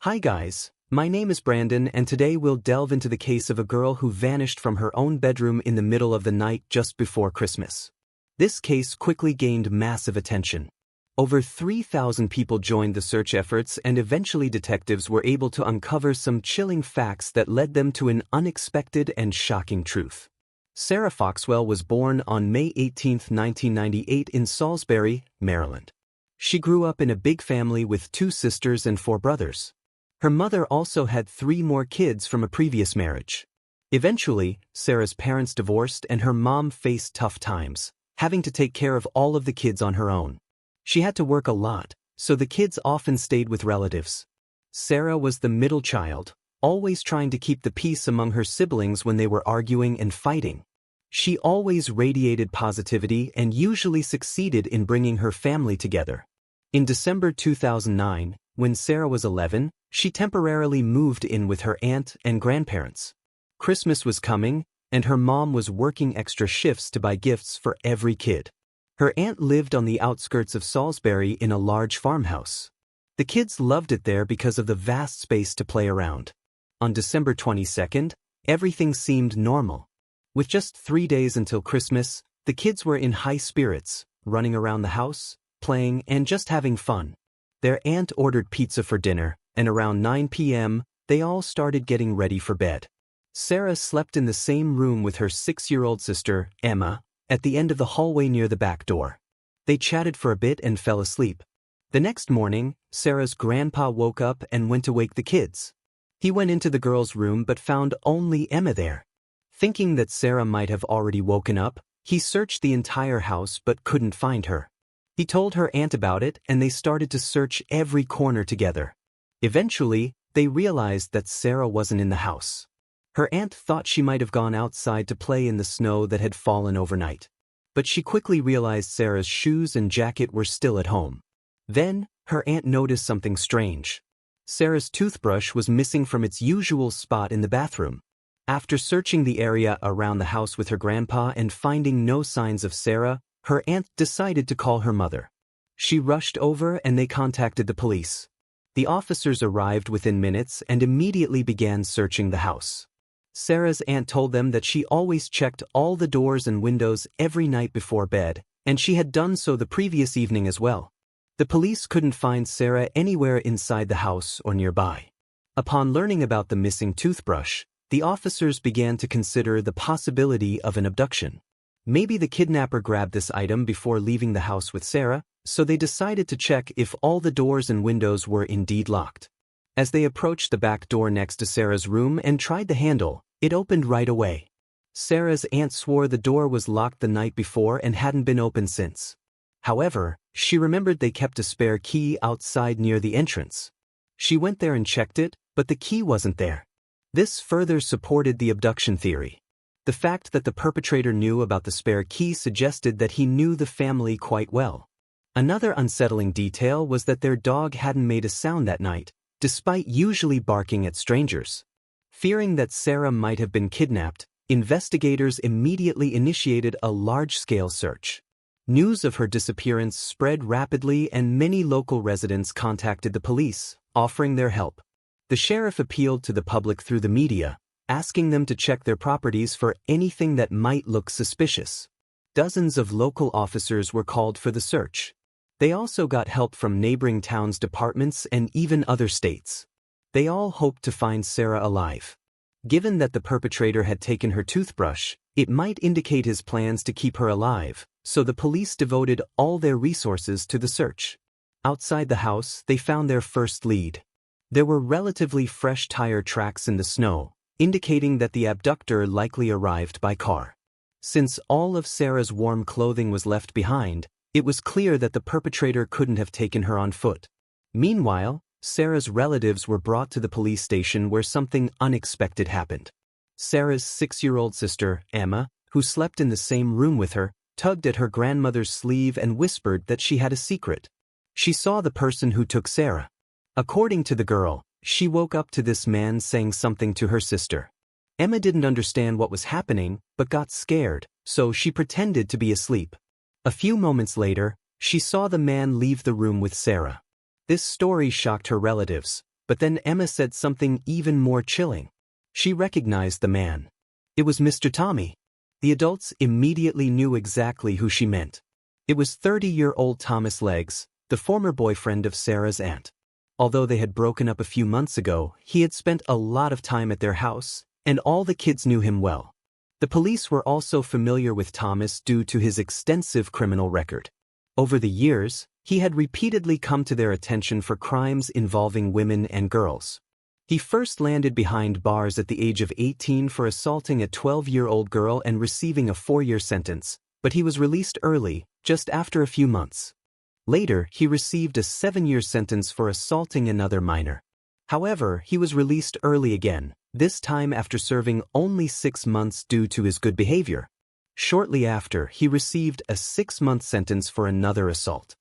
Hi guys, my name is Brandon and today we'll delve into the case of a girl who vanished from her own bedroom in the middle of the night just before Christmas. This case quickly gained massive attention. Over 3,000 people joined the search efforts and eventually detectives were able to uncover some chilling facts that led them to an unexpected and shocking truth. Sarah Foxwell was born on May 18, 1998 in Salisbury, Maryland. She grew up in a big family with 2 sisters and 4 brothers. Her mother also had 3 more kids from a previous marriage. Eventually, Sarah's parents divorced and her mom faced tough times, having to take care of all of the kids on her own. She had to work a lot, so the kids often stayed with relatives. Sarah was the middle child, always trying to keep the peace among her siblings when they were arguing and fighting. She always radiated positivity and usually succeeded in bringing her family together. In December 2009, when Sarah was 11, she temporarily moved in with her aunt and grandparents. Christmas was coming, and her mom was working extra shifts to buy gifts for every kid. Her aunt lived on the outskirts of Salisbury in a large farmhouse. The kids loved it there because of the vast space to play around. On December 22nd, everything seemed normal. With just 3 days until Christmas, the kids were in high spirits, running around the house, playing, and just having fun. Their aunt ordered pizza for dinner, and around 9 p.m., they all started getting ready for bed. Sarah slept in the same room with her 6-year-old sister, Emma, at the end of the hallway near the back door. They chatted for a bit and fell asleep. The next morning, Sarah's grandpa woke up and went to wake the kids. He went into the girls' room but found only Emma there. Thinking that Sarah might have already woken up, he searched the entire house but couldn't find her. He told her aunt about it and they started to search every corner together. Eventually, they realized that Sarah wasn't in the house. Her aunt thought she might have gone outside to play in the snow that had fallen overnight. But she quickly realized Sarah's shoes and jacket were still at home. Then, her aunt noticed something strange. Sarah's toothbrush was missing from its usual spot in the bathroom. After searching the area around the house with her grandpa and finding no signs of Sarah, her aunt decided to call her mother. She rushed over and they contacted the police. The officers arrived within minutes and immediately began searching the house. Sarah's aunt told them that she always checked all the doors and windows every night before bed, and she had done so the previous evening as well. The police couldn't find Sarah anywhere inside the house or nearby. Upon learning about the missing toothbrush, the officers began to consider the possibility of an abduction. Maybe the kidnapper grabbed this item before leaving the house with Sarah, so they decided to check if all the doors and windows were indeed locked. As they approached the back door next to Sarah's room and tried the handle, it opened right away. Sarah's aunt swore the door was locked the night before and hadn't been opened since. However, she remembered they kept a spare key outside near the entrance. She went there and checked it, but the key wasn't there. This further supported the abduction theory. The fact that the perpetrator knew about the spare key suggested that he knew the family quite well. Another unsettling detail was that their dog hadn't made a sound that night, despite usually barking at strangers. Fearing that Sarah might have been kidnapped, investigators immediately initiated a large-scale search. News of her disappearance spread rapidly and many local residents contacted the police, offering their help. The sheriff appealed to the public through the media, asking them to check their properties for anything that might look suspicious. Dozens of local officers were called for the search. They also got help from neighboring towns' departments and even other states. They all hoped to find Sarah alive. Given that the perpetrator had taken her toothbrush, it might indicate his plans to keep her alive, so the police devoted all their resources to the search. Outside the house, they found their first lead. There were relatively fresh tire tracks in the snow, indicating that the abductor likely arrived by car. Since all of Sarah's warm clothing was left behind, it was clear that the perpetrator couldn't have taken her on foot. Meanwhile, Sarah's relatives were brought to the police station where something unexpected happened. Sarah's 6-year-old sister, Emma, who slept in the same room with her, tugged at her grandmother's sleeve and whispered that she had a secret. She saw the person who took Sarah. According to the girl, she woke up to this man saying something to her sister. Emma didn't understand what was happening, but got scared, so she pretended to be asleep. A few moments later, she saw the man leave the room with Sarah. This story shocked her relatives, But then Emma said something even more chilling. She recognized the man. It was Mr. Tommy. The adults immediately knew exactly who she meant. It was 30-year-old Thomas Leggs, the former boyfriend of Sarah's aunt. Although they had broken up a few months ago, he had spent a lot of time at their house, and all the kids knew him well. The police were also familiar with Thomas due to his extensive criminal record. Over the years, he had repeatedly come to their attention for crimes involving women and girls. He first landed behind bars at the age of 18 for assaulting a 12-year-old girl and receiving a 4-year sentence, but he was released early, just after a few months. Later, he received a 7-year sentence for assaulting another minor. However, he was released early again, this time after serving only 6 months due to his good behavior. Shortly after, he received a 6-month sentence for another assault.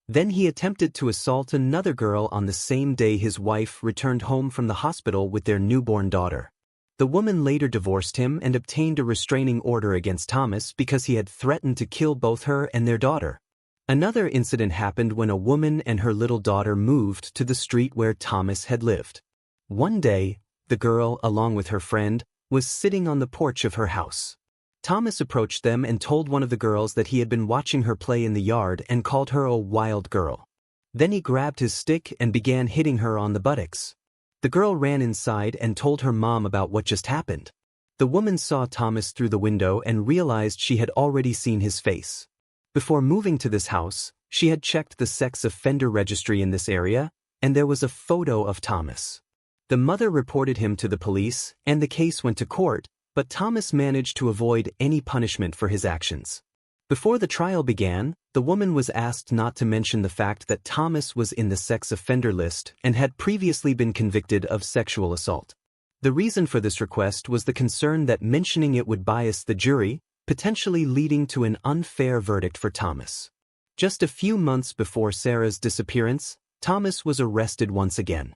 Then he attempted to assault another girl on the same day his wife returned home from the hospital with their newborn daughter. The woman later divorced him and obtained a restraining order against Thomas because he had threatened to kill both her and their daughter. Another incident happened when a woman and her little daughter moved to the street where Thomas had lived. One day, the girl, along with her friend, was sitting on the porch of her house. Thomas approached them and told one of the girls that he had been watching her play in the yard and called her a wild girl. Then he grabbed his stick and began hitting her on the buttocks. The girl ran inside and told her mom about what just happened. The woman saw Thomas through the window and realized she had already seen his face. Before moving to this house, she had checked the sex offender registry in this area, and there was a photo of Thomas. The mother reported him to the police, and the case went to court, but Thomas managed to avoid any punishment for his actions. Before the trial began, the woman was asked not to mention the fact that Thomas was in the sex offender list and had previously been convicted of sexual assault. The reason for this request was the concern that mentioning it would bias the jury, potentially leading to an unfair verdict for Thomas. Just a few months before Sarah's disappearance, Thomas was arrested once again.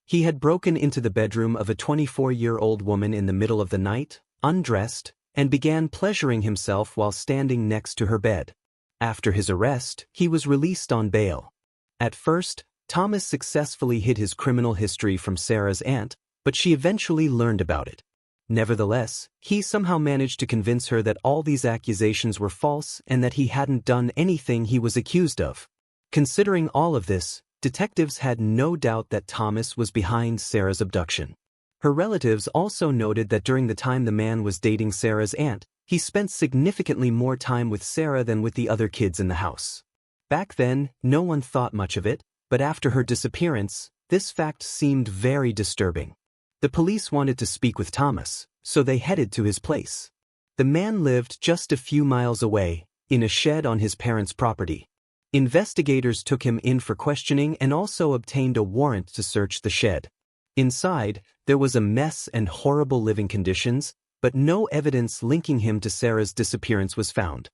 He had broken into the bedroom of a 24-year-old woman in the middle of the night, undressed, and began pleasuring himself while standing next to her bed. After his arrest, he was released on bail. At first, Thomas successfully hid his criminal history from Sarah's aunt, but she eventually learned about it. Nevertheless, he somehow managed to convince her that all these accusations were false and that he hadn't done anything he was accused of. Considering all of this, detectives had no doubt that Thomas was behind Sarah's abduction. Her relatives also noted that during the time the man was dating Sarah's aunt, he spent significantly more time with Sarah than with the other kids in the house. Back then, no one thought much of it, but after her disappearance, this fact seemed very disturbing. The police wanted to speak with Thomas, so they headed to his place. The man lived just a few miles away, in a shed on his parents' property. Investigators took him in for questioning and also obtained a warrant to search the shed. Inside, there was a mess and horrible living conditions, but no evidence linking him to Sarah's disappearance was found.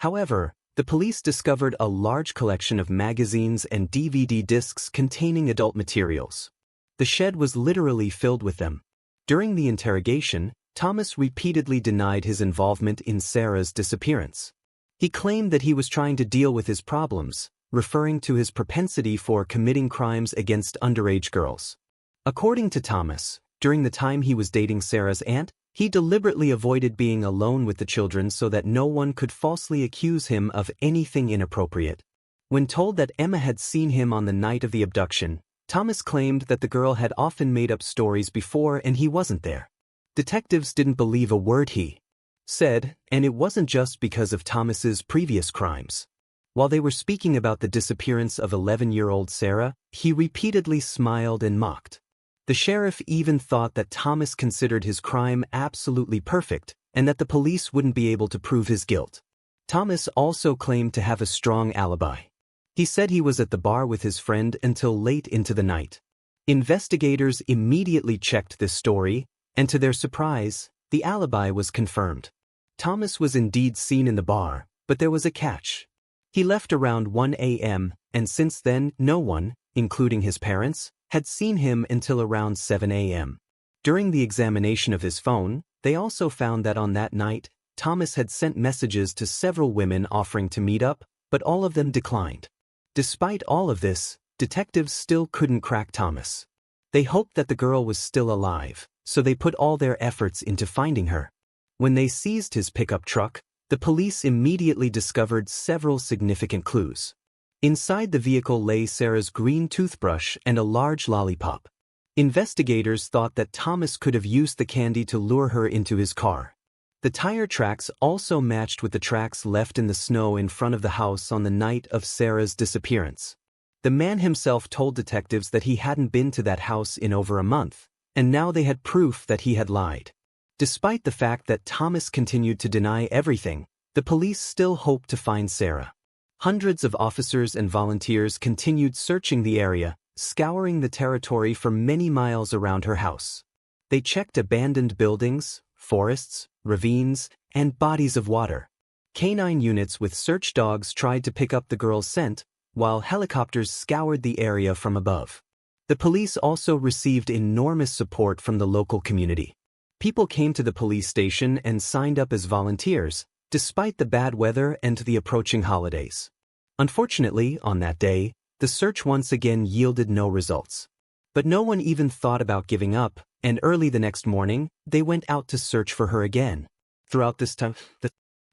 However, the police discovered a large collection of magazines and DVD discs containing adult materials. The shed was literally filled with them. During the interrogation, Thomas repeatedly denied his involvement in Sarah's disappearance. He claimed that he was trying to deal with his problems, referring to his propensity for committing crimes against underage girls. According to Thomas, during the time he was dating Sarah's aunt, he deliberately avoided being alone with the children so that no one could falsely accuse him of anything inappropriate. When told that Emma had seen him on the night of the abduction, Thomas claimed that the girl had often made up stories before and he wasn't there. Detectives didn't believe a word he said, and it wasn't just because of Thomas's previous crimes. While they were speaking about the disappearance of 11-year-old Sarah, he repeatedly smiled and mocked. The sheriff even thought that Thomas considered his crime absolutely perfect and that the police wouldn't be able to prove his guilt. Thomas also claimed to have a strong alibi. He said he was at the bar with his friend until late into the night. Investigators immediately checked this story, and to their surprise, the alibi was confirmed. Thomas was indeed seen in the bar, but there was a catch. He left around 1 a.m., and since then, no one, including his parents, had seen him until around 7 a.m. During the examination of his phone, they also found that on that night, Thomas had sent messages to several women offering to meet up, but all of them declined. Despite all of this, detectives still couldn't crack Thomas. They hoped that the girl was still alive, so they put all their efforts into finding her. When they seized his pickup truck, the police immediately discovered several significant clues. Inside the vehicle lay Sarah's green toothbrush and a large lollipop. Investigators thought that Thomas could have used the candy to lure her into his car. The tire tracks also matched with the tracks left in the snow in front of the house on the night of Sarah's disappearance. The man himself told detectives that he hadn't been to that house in over a month, and now they had proof that he had lied. Despite the fact that Thomas continued to deny everything, the police still hoped to find Sarah. Hundreds of officers and volunteers continued searching the area, scouring the territory for many miles around her house. They checked abandoned buildings, forests, ravines, and bodies of water. Canine units with search dogs tried to pick up the girl's scent, while helicopters scoured the area from above. The police also received enormous support from the local community. People came to the police station and signed up as volunteers, despite the bad weather and the approaching holidays. Unfortunately, on that day, the search once again yielded no results. But no one even thought about giving up, and early the next morning, they went out to search for her again. Throughout this time, the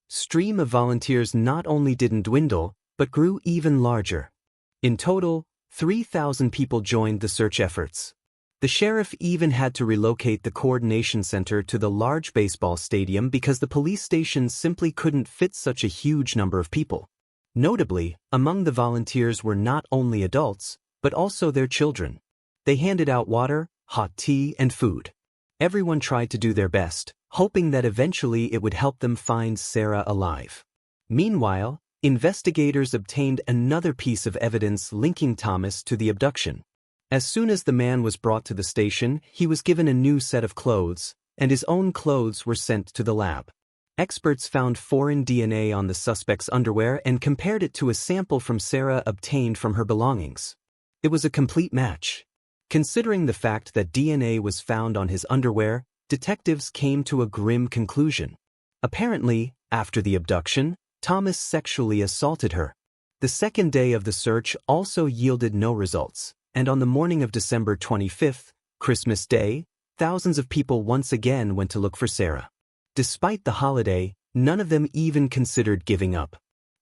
stream of volunteers not only didn't dwindle, but grew even larger. In total, 3,000 people joined the search efforts. The sheriff even had to relocate the coordination center to the large baseball stadium because the police station simply couldn't fit such a huge number of people. Notably, among the volunteers were not only adults, but also their children. They handed out water, hot tea, and food. Everyone tried to do their best, hoping that eventually it would help them find Sarah alive. Meanwhile, investigators obtained another piece of evidence linking Thomas to the abduction. As soon as the man was brought to the station, he was given a new set of clothes, and his own clothes were sent to the lab. Experts found foreign DNA on the suspect's underwear and compared it to a sample from Sarah obtained from her belongings. It was a complete match. Considering the fact that DNA was found on his underwear, detectives came to a grim conclusion. Apparently, after the abduction, Thomas sexually assaulted her. The second day of the search also yielded no results, and on the morning of December 25th, Christmas Day, thousands of people once again went to look for Sarah. Despite the holiday, none of them even considered giving up.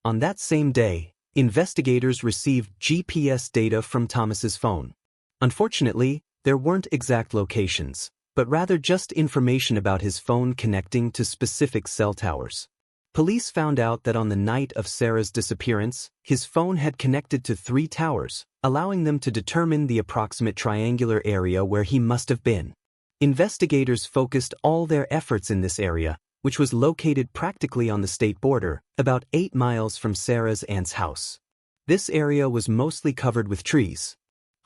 On that same day, investigators received GPS data from Thomas's phone. Unfortunately, there weren't exact locations, but rather just information about his phone connecting to specific cell towers. Police found out that on the night of Sarah's disappearance, his phone had connected to 3 towers, allowing them to determine the approximate triangular area where he must have been. Investigators focused all their efforts in this area, which was located practically on the state border, about 8 miles from Sarah's aunt's house. This area was mostly covered with trees.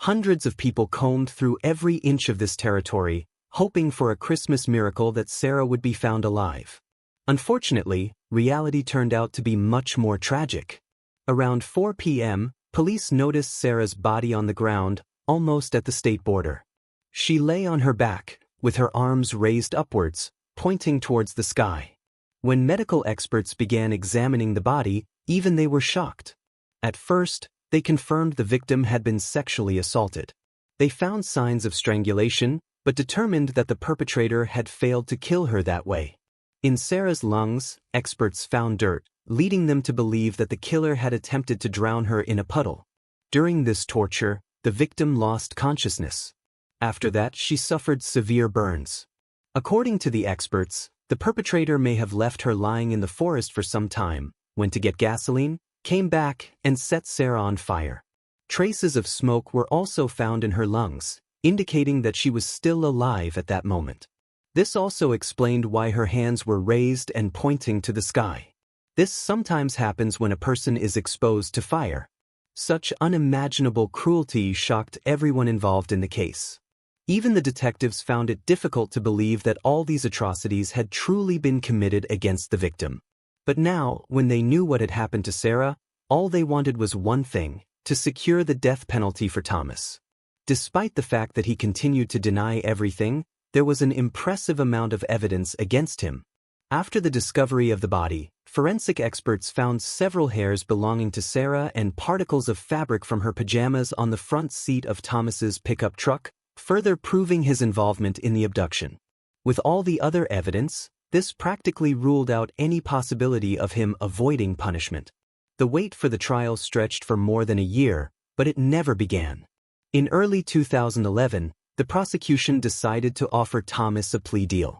Hundreds of people combed through every inch of this territory, hoping for a Christmas miracle that Sarah would be found alive. Unfortunately, reality turned out to be much more tragic. Around 4 p.m., police noticed Sarah's body on the ground, almost at the state border. She lay on her back, with her arms raised upwards, pointing towards the sky. When medical experts began examining the body, even they were shocked. At first, they confirmed the victim had been sexually assaulted. They found signs of strangulation, but determined that the perpetrator had failed to kill her that way. In Sarah's lungs, experts found dirt, leading them to believe that the killer had attempted to drown her in a puddle. During this torture, the victim lost consciousness. After that, she suffered severe burns. According to the experts, the perpetrator may have left her lying in the forest for some time, went to get gasoline, came back, and set Sarah on fire. Traces of smoke were also found in her lungs, indicating that she was still alive at that moment. This also explained why her hands were raised and pointing to the sky. This sometimes happens when a person is exposed to fire. Such unimaginable cruelty shocked everyone involved in the case. Even the detectives found it difficult to believe that all these atrocities had truly been committed against the victim. But now, when they knew what had happened to Sarah, all they wanted was one thing: to secure the death penalty for Thomas. Despite the fact that he continued to deny everything, there was an impressive amount of evidence against him. After the discovery of the body, forensic experts found several hairs belonging to Sarah and particles of fabric from her pajamas on the front seat of Thomas's pickup truck, further proving his involvement in the abduction. With all the other evidence, this practically ruled out any possibility of him avoiding punishment. The wait for the trial stretched for more than a year, but it never began. In early 2011, the prosecution decided to offer Thomas a plea deal.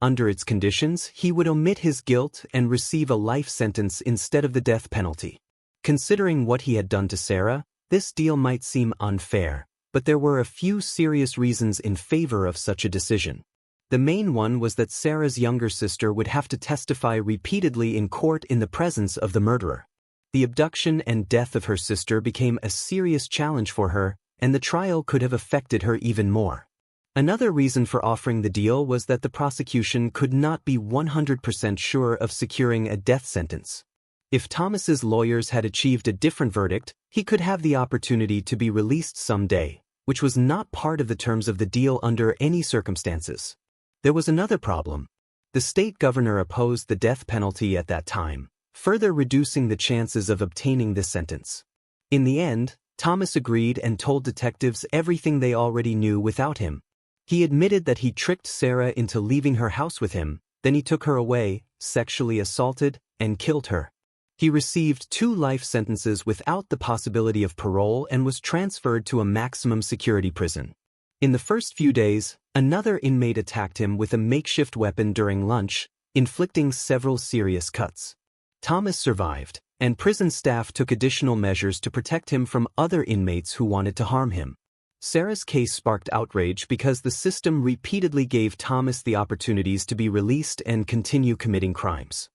Under its conditions, he would omit his guilt and receive a life sentence instead of the death penalty. Considering what he had done to Sarah, this deal might seem unfair, but there were a few serious reasons in favor of such a decision. The main one was that Sarah's younger sister would have to testify repeatedly in court in the presence of the murderer. The abduction and death of her sister became a serious challenge for her, and the trial could have affected her even more. Another reason for offering the deal was that the prosecution could not be 100% sure of securing a death sentence. If Thomas's lawyers had achieved a different verdict, he could have the opportunity to be released someday, which was not part of the terms of the deal under any circumstances. There was another problem. The state governor opposed the death penalty at that time, further reducing the chances of obtaining this sentence. In the end, Thomas agreed and told detectives everything they already knew without him. He admitted that he tricked Sarah into leaving her house with him, then he took her away, sexually assaulted, and killed her. He received 2 life sentences without the possibility of parole and was transferred to a maximum security prison. In the first few days, another inmate attacked him with a makeshift weapon during lunch, inflicting several serious cuts. Thomas survived, and prison staff took additional measures to protect him from other inmates who wanted to harm him. Sarah's case sparked outrage because the system repeatedly gave Thomas the opportunities to be released and continue committing crimes.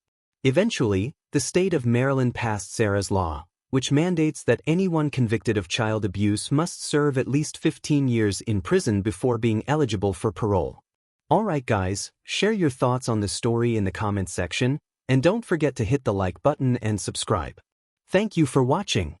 Eventually, the state of Maryland passed Sarah's law, which mandates that anyone convicted of child abuse must serve at least 15 years in prison before being eligible for parole. Alright guys, share your thoughts on the story in the comments section, and don't forget to hit the like button and subscribe. Thank you for watching.